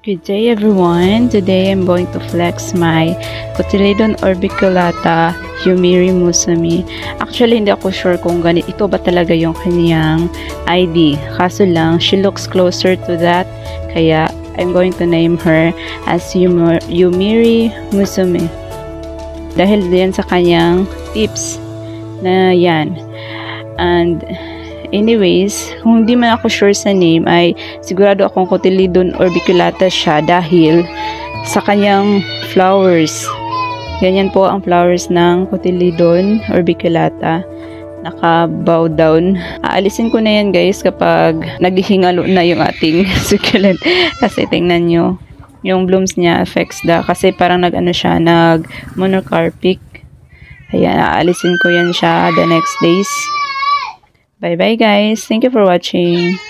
Good day everyone! Today I'm going to flex my Cotyledon orbiculata Yumiri Musumi. Actually, hindi ako sure kung ito ba talaga yung kanyang ID. Kaso lang, she looks closer to that. Kaya, I'm going to name her as Yumiri Musumi. Dahil din sa kanyang tips na yan. And anyways, kung hindi man ako sure sa name, ay sigurado akong Cotyledon orbiculata siya dahil sa kanyang flowers. Ganyan po ang flowers ng Cotyledon orbiculata. Naka-bow down. Aalisin ko na yan guys kapag naghihingalo na yung ating succulent. Kasi tingnan nyo, yung blooms niya affects kasi parang nag-monocarpic. Ayan, aalisin ko yan siya the next days. Bye bye guys. Thank you for watching.